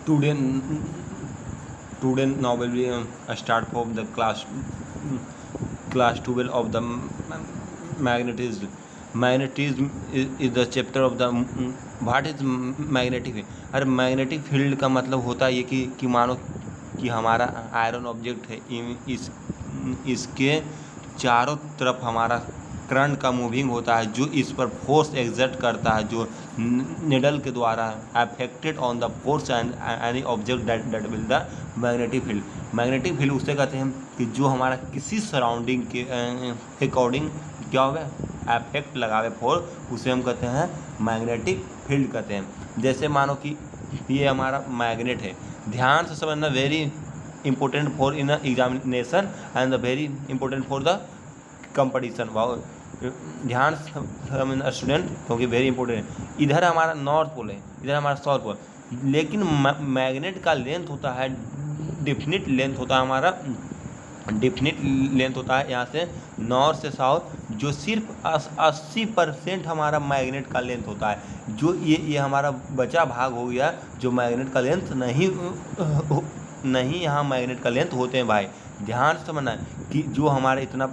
Today, today now will be start from the class 12 of the magnetism. Magnetism is the chapter of the what is magnetic field. अरे magnetic field का मतलब होता है ये कि मानो कि हमारा आयरन ऑब्जेक्ट है, इसके चारों तरफ हमारा करंट का मूविंग होता है जो इस पर फोर्स एग्जर्ट करता है, जो निडल के द्वारा affected on the force and any object that will the magnetic field. Magnetic field उससे कहते हैं कि जो हमारा किसी सराउंडिंग के अकॉर्डिंग क्या होगा अफेक्ट लगावे फोर्स, उसे हम कहते हैं मैग्नेटिक फील्ड कहते हैं। जैसे मानो कि ये हमारा मैग्नेट है, ध्यान से समझना, very important for in examination and the very important for the competition. Wow, ध्यान समझना स्टूडेंट, क्योंकि वेरी इंपॉर्टेंट है। इधर हमारा नॉर्थ पोल है, इधर हमारा साउथ पोल, लेकिन मैग्नेट का लेंथ होता है डिफिनिट लेंथ होता है हमारा, डिफिनिट लेंथ होता है यहाँ से नॉर्थ से साउथ, जो सिर्फ 80% हमारा मैग्नेट का लेंथ होता है। जो ये हमारा बचा भाग हो गया जो मैग्नेट का लेंथ नहीं यहाँ मैग्नेट का लेंथ होते हैं भाई। ध्यान से समझना कि जो हमारा इतना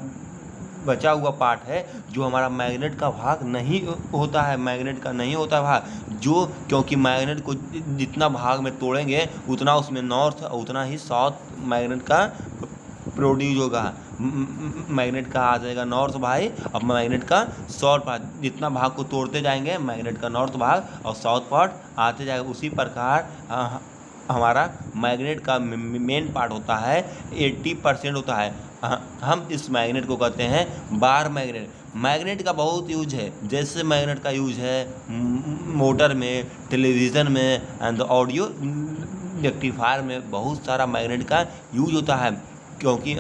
बचा हुआ पार्ट है जो हमारा मैग्नेट का भाग नहीं होता है, मैग्नेट का नहीं होता है भाग, जो क्योंकि मैग्नेट को जितना भाग में तोड़ेंगे उतना उसमें नॉर्थ उतना ही साउथ मैग्नेट का प्रोड्यूस होगा। मैग्नेट का आ जाएगा नॉर्थ भाई, अब मैग्नेट का साउथ पार्ट, जितना भाग को तोड़ते जाएंगे मैग्नेट का नॉर्थ भाग और साउथ पार्ट आते जाएगा। उसी प्रकार हमारा मैग्नेट का मेन पार्ट होता है 80% होता है। हम इस मैग्नेट को कहते हैं बार मैग्नेट। मैग्नेट का बहुत यूज है, जैसे मैग्नेट का यूज है मोटर में, टेलीविज़न में एंड ऑडियो रेक्टिफायर में, बहुत सारा मैग्नेट का यूज होता है। क्योंकि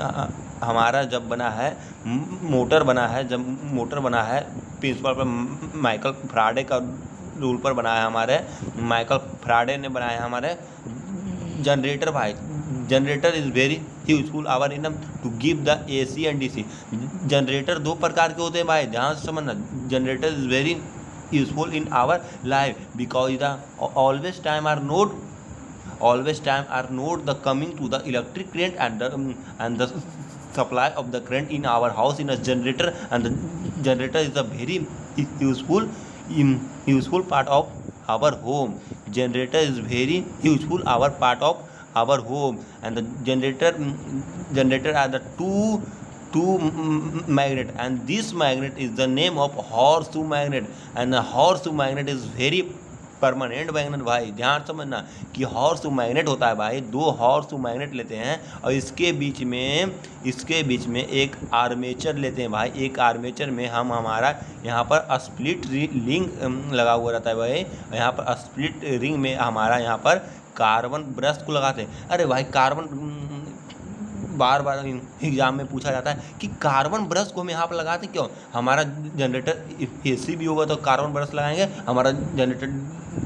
हमारा जब बना है मोटर बना है, जब मोटर बना है प्रिंसिपल पर माइकल फैराडे का रूल पर बना है, हमारे माइकल फैराडे ने बनाया हमारे जनरेटर भाई। Generator is very useful our in to give the AC and DC। Generator दो प्रकार के होते हैं भाई, ध्यान से समझना। Generator is very useful in our life because the always time are not the coming to the electric current and the supply of the current in our house in a generator, and the generator is a very useful part of our home. Generator is very useful our part of our home, and the generator are the two magnet, and this magnet is the name of horseshoe magnet, and the horseshoe magnet is very permanent magnet भाई। ध्यान समझना कि horse magnet होता है भाई, दो horse magnet लेते हैं और इसके बीच में एक आर्मेचर लेते हैं भाई। एक आर्मेचर में हम हमारा यहाँ पर स्प्लिट रिंग लगा हुआ रहता है भाई। यहाँ पर स्प्लिट रिंग में हमारा यहाँ पर कार्बन ब्रश को लगाते हैं। अरे भाई कार्बन बार बार एग्जाम में पूछा जाता है कि कार्बन ब्रश को हम यहाँ पर लगाते क्यों। हमारा जनरेटर AC भी होगा तो कार्बन ब्रश लगाएंगे, हमारा जनरेटर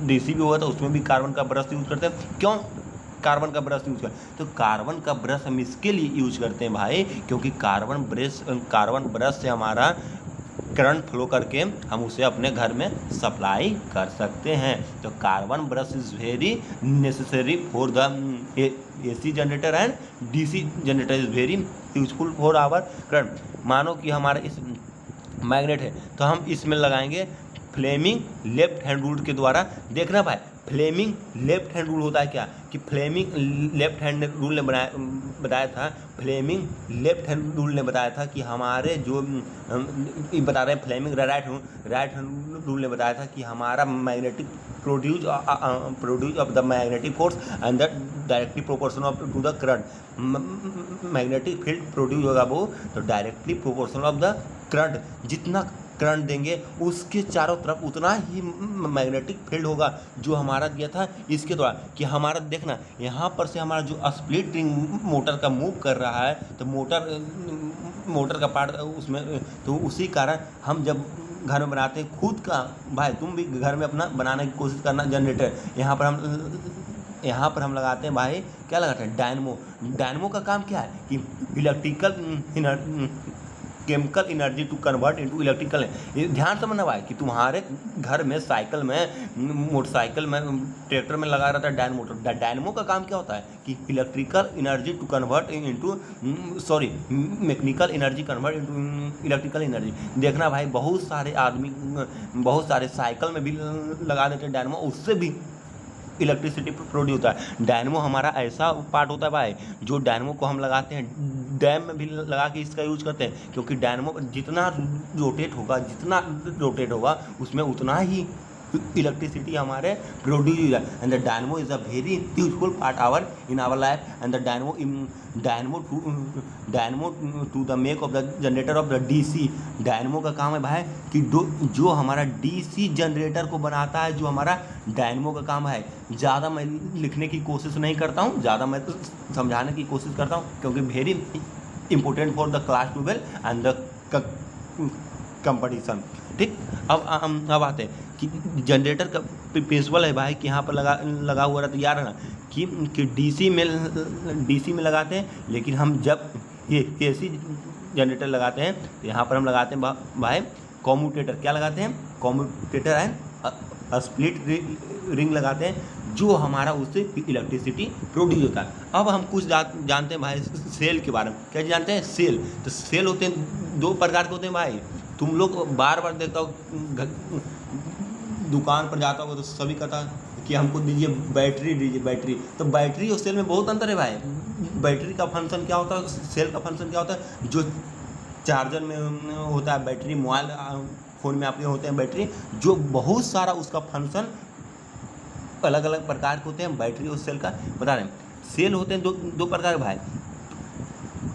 DC भी होगा तो उसमें भी कार्बन का ब्रश यूज़ करते हैं। क्यों कार्बन का ब्रश यूज़ करते हैं? तो कार्बन का ब्रश हम इसके लिए यूज करते हैं भाई, क्योंकि कार्बन ब्रश से हमारा करंट फ्लो करके हम उसे अपने घर में सप्लाई कर सकते हैं। तो carbon brush is very necessary for the AC generator and DC generator is very useful for our current. मानो कि हमारा इस मैग्नेट है तो हम इसमें लगाएंगे फ्लेमिंग लेफ्ट हैंड रूल के द्वारा। देखना भाई, फ्लेमिंग लेफ्ट हैंड रूल होता है क्या कि फ्लेमिंग लेफ्ट हैंड रूल ने बताया था, फ्लेमिंग लेफ्ट हैंड रूल ने बताया था कि हमारे जो बता रहे हैं फ्लेमिंग राइट हैंड रूल ने बताया था कि हमारा magnetic produce of the magnetic force and the directly proportional of to the current. Magnetic field produce होगा वो तो directly proportional of the current, जितना करंट देंगे उसके चारों तरफ उतना ही मैग्नेटिक फील्ड होगा जो हमारा दिया था इसके द्वारा। कि हमारा देखना यहाँ पर से हमारा जो स्प्लिट रिंग मोटर का मूव कर रहा है तो मोटर का पार्ट उसमें, तो उसी कारण हम जब घर में बनाते हैं खुद का, भाई तुम भी घर में अपना बनाने की कोशिश करना जनरेटर। यहाँ पर हम लगाते हैं भाई, क्या लगाते हैं डायनमो। डायनमो का काम क्या है कि chemical energy to convert into electrical. ये ध्यान समझना भाई कि तुम्हारे घर में, साइकिल में, मोटरसाइकिल में, ट्रैक्टर में लगा रहता है डायनमो। तो डायनमो का काम क्या होता है कि electrical energy to convert into mechanical energy convert into electrical energy. देखना भाई बहुत सारे आदमी, बहुत सारे साइकिल में भी लगा देते हैं डायनमो, उससे भी इलेक्ट्रिसिटी प्रोड्यूस होता है। डायनमो हमारा ऐसा पार्ट होता है भाई, जो डायनमो को हम लगाते हैं डैम में भी लगा के इसका यूज करते हैं, क्योंकि डायनमो जितना रोटेट होगा उसमें उतना ही इलेक्ट्रिसिटी हमारे प्रोड्यूस हो जाए। And the dynamo is a very useful part our in our life. And the dynamo to the make of the generator of the DC. Dynamo का काम है भाई कि जो हमारा डीसी जनरेटर को बनाता है, जो हमारा डायनमो का काम है। ज़्यादा मैं लिखने की कोशिश नहीं करता हूँ, ज़्यादा मैं समझाने की कोशिश करता हूँ, क्योंकि very important for the class 12 and the competition. ठीक, अब आते हैं कि जनरेटर का प्रिंसिपल है भाई कि यहाँ पर लगा हुआ रहता है, याद रखना कि डीसी में लगाते हैं, लेकिन हम जब ये एसी जनरेटर लगाते हैं तो यहाँ पर हम लगाते हैं भाई कॉम्यूटेटर। क्या लगाते हैं? कॉम्यूटेटर एंड स्प्लिट रिंग लगाते हैं, जो हमारा उससे इलेक्ट्रिसिटी प्रोड्यूस होता है। अब हम कुछ जानते हैं भाई सेल के बारे में। क्या जानते हैं? सेल। तो सेल होते हैं दो प्रकार के होते हैं भाई। तुम लोग बार बार देखता हो, दुकान पर जाता हो तो सभी कहता कि हमको दीजिए बैटरी। तो बैटरी और सेल में बहुत अंतर है भाई। बैटरी का फंक्शन क्या होता है, सेल का फंक्शन क्या होता है? जो चार्जर में होता है बैटरी, मोबाइल फ़ोन में आपके होते हैं बैटरी, जो बहुत सारा उसका फंक्शन अलग अलग प्रकार के होते हैं। बैटरी और सेल का बता रहे हैं। सेल होते हैं दो प्रकार के भाई,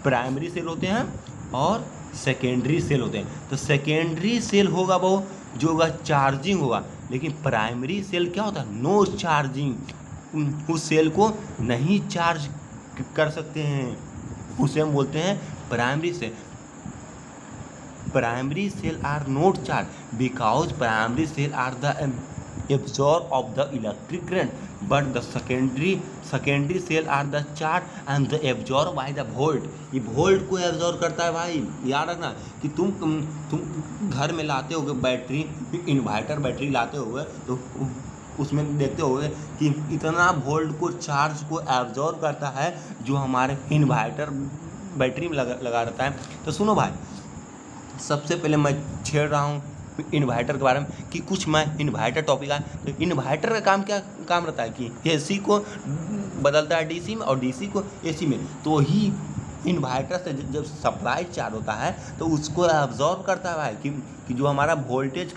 प्राइमरी सेल होते हैं और सेकेंडरी सेल होते हैं। तो सेकेंडरी सेल होगा वो जो होगा चार्जिंग होगा, लेकिन प्राइमरी सेल क्या होता है? No charging. उस सेल को नहीं चार्ज कर सकते हैं, उसे हम बोलते हैं primary cell. Primary cell are not charge because primary cell are the absorb of the electric current, but the secondary cell are the charge and the absorb by the volt। ये volt को absorb करता है भाई। याद रखना कि तुम घर में लाते होगे बैटरी, इन्वर्टर बैटरी लाते होगे तो उसमें देखते होगे कि इतना वोल्ट को, चार्ज को एब्जॉर्ब करता है, जो हमारे इन्वर्टर बैटरी में लगा रहता है। तो सुनो भाई, सबसे पहले मैं छेड़ रहा हूँ इन्वर्टर के बारे में कि कुछ मैं इन्वर्टर टॉपिक आए। तो इन्वर्टर का काम क्या काम रहता है कि एसी को बदलता है डीसी में और डीसी को एसी में। तो ही इन्वर्टर से जब सप्लाई चार्ज होता है तो उसको एब्जॉर्ब करता है भाई कि जो हमारा वोल्टेज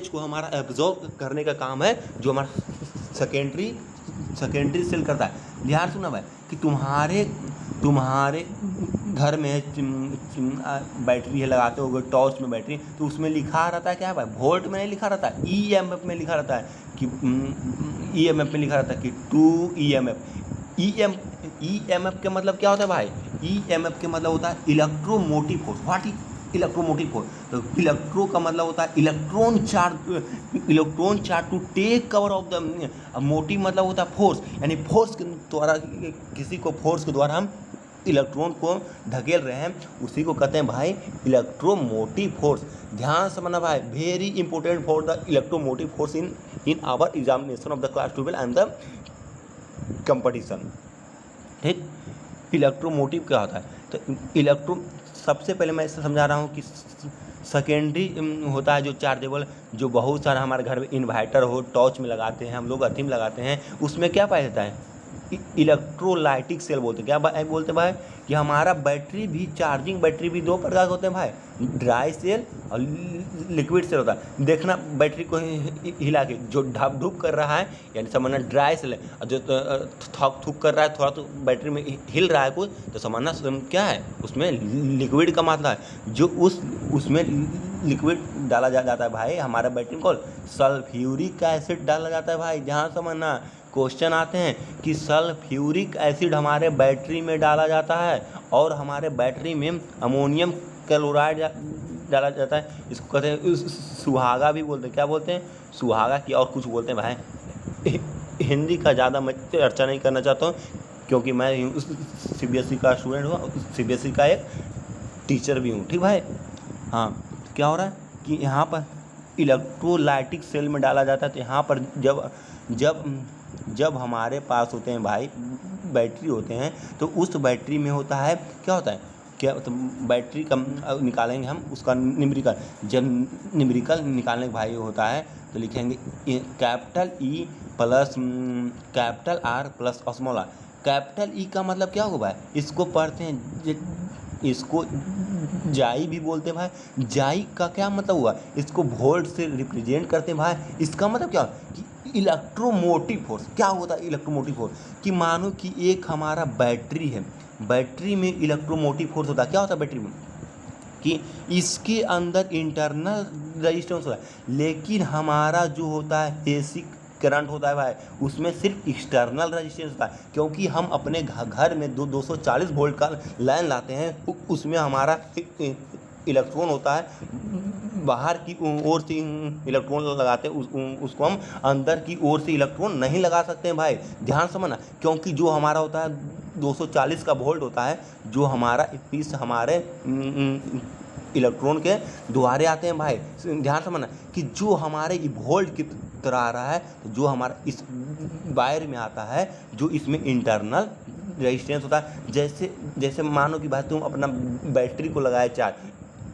को हमारा एब्जॉर्ब करने का काम है, जो हमारा सेकेंडरी सेल करता है। ध्यान सुना भाई कि तुम्हारे घर में बैटरी है, लगाते होगे टॉर्च में बैटरी, तो उसमें लिखा रहता है क्या है भाई? वोल्ट में नहीं लिखा रहता है, ईएमएफ में लिखा रहता है कि ईएमएफ में लिखा रहता है कि 2 ईएमएफ। ईएमएफ का मतलब क्या होता है भाई? ईएमएफ के मतलब होता है electromotive force. What is electromotive force? तो इलेक्ट्रो का मतलब होता है electron charge to take cover of the motive, मतलब होता है फोर्स, यानी फोर्स के द्वारा, किसी को फोर्स के द्वारा हम इलेक्ट्रॉन को ढकेल रहे हैं, उसी को कहते हैं भाई इलेक्ट्रोमोटिव फोर्स। ध्यान समझना भाई, very important for the electromotive force in our examination of the class 12 and the competition. ठीक, इलेक्ट्रोमोटिव क्या होता है? तो सबसे पहले मैं इससे समझा रहा हूँ कि सेकेंडरी होता है जो चार्जेबल, जो बहुत सारा हमारे घर में इन्वर्टर हो, टॉर्च में लगाते हैं हम लोग, अथी में लगाते हैं, उसमें क्या पाया जाता है? इलेक्ट्रोलाइटिक सेल बोलते हैं। क्या बोलते हैं भाई? कि हमारा बैटरी भी, चार्जिंग बैटरी भी दो प्रकार के होते हैं भाई, ड्राई सेल और लिक्विड सेल होता है। देखना बैटरी को हिला के, जो ढप ढुप कर रहा है यानी समझना ड्राई सेल है, और जो थक थुक कर रहा है, थोड़ा तो बैटरी में हिल रहा है कुछ, तो समझना क्या है? उसमें लिक्विड का मात्रा है, जो उसमें लिक्विड डाला जाता है भाई। हमारा बैटरी को सल्फ्यूरिक एसिड डाला जाता है भाई। जहाँ समझना क्वेश्चन आते हैं कि सल्फ्यूरिक एसिड हमारे बैटरी में डाला जाता है और हमारे बैटरी में अमोनियम क्लोराइड डाला जाता है। इसको कहते हैं सुहागा भी बोलते हैं। क्या बोलते हैं? सुहागा की और कुछ बोलते हैं भाई। हिंदी का ज़्यादा मैं चर्चा नहीं करना चाहता हूँ, क्योंकि मैं CBSE का स्टूडेंट हूँ, CBSE का एक टीचर भी हूँ, ठीक भाई। हाँ, क्या हो रहा है कि यहाँ पर इलेक्ट्रोलाइटिक सेल में डाला जाता है। तो यहाँ पर जब जब जब हमारे पास होते हैं भाई बैटरी होते हैं, तो उस बैटरी में होता है, क्या होता है, क्या तो बैटरी का निकालेंगे हम उसका न्यूमेरिकल। जब न्यूमेरिकल निकालने का भाई होता है तो लिखेंगे capital E plus capital R plus small R. Capital E का मतलब क्या होगा भाई, इसको पढ़ते हैं, इसको जाई भी बोलते हैं भाई। जाई का क्या मतलब हुआ, इसको वोल्ट से रिप्रेजेंट करते हैं भाई। इसका मतलब क्या कि इलेक्ट्रोमोटिव फोर्स। क्या होता है इलेक्ट्रोमोटिव फोर्स, कि मानो कि एक हमारा बैटरी है, बैटरी में इलेक्ट्रोमोटिव फोर्स होता है। क्या होता है बैटरी में, कि इसके अंदर इंटरनल रेजिस्टेंस होता है, लेकिन हमारा जो होता है एसी करंट होता है भाई, उसमें सिर्फ एक्सटर्नल रेजिस्टेंस होता है। क्योंकि हम अपने घर में 240 वोल्ट का लाइन लाते हैं, उसमें हमारा इलेक्ट्रॉन होता है, बाहर की ओर से इलेक्ट्रॉन लगाते हैं, उसको हम अंदर की ओर से इलेक्ट्रॉन नहीं लगा सकते हैं भाई। ध्यान समझना, क्योंकि जो हमारा होता है 240 का वोल्ट होता है, जो हमारा पीस हमारे इलेक्ट्रॉन के द्वारे आते हैं भाई। ध्यान समझना कि जो हमारे वोल्ट की तरह आ रहा है, जो हमारा इस वायर में आता है, जो इसमें इंटरनल रेजिस्टेंस होता है। जैसे मानो कि भाई तुम अपना बैटरी को लगाए चार्ज,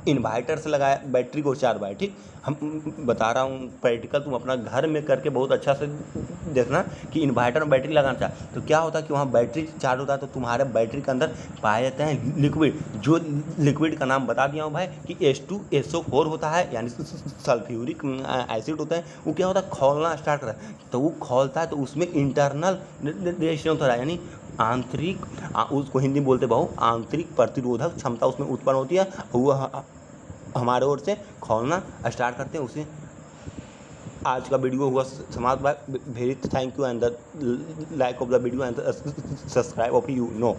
इन्वर्टर से लगाया बैटरी को चार्ज भाई, ठीक। हम बता रहा हूँ प्रैक्टिकल, तुम अपना घर में करके बहुत अच्छा से देखना कि इन्वर्टर में बैटरी लगाना चाहे तो क्या होता है कि वहाँ बैटरी चार्ज होता है, तो तुम्हारे बैटरी के अंदर पाए जाते हैं लिक्विड। जो लिक्विड का नाम बता दिया हूँ भाई कि H2SO4 होता है, यानी सल्फ्यूरिक एसिड होता है। वो क्या होता है, खौलना स्टार्ट करता है, तो वो खौलता है तो उसमें इंटरनल रेजिस्टेंस होता है, यानी आंतरिक, उसको हिंदी बोलते बहु आंतरिक प्रतिरोधक क्षमता उसमें उत्पन्न होती है। वो हमारे ओर से खोलना स्टार्ट करते हैं उसे। आज का वीडियो हुआ समाप्त भाई। Very thank you and the like of the video and subscribe of you know.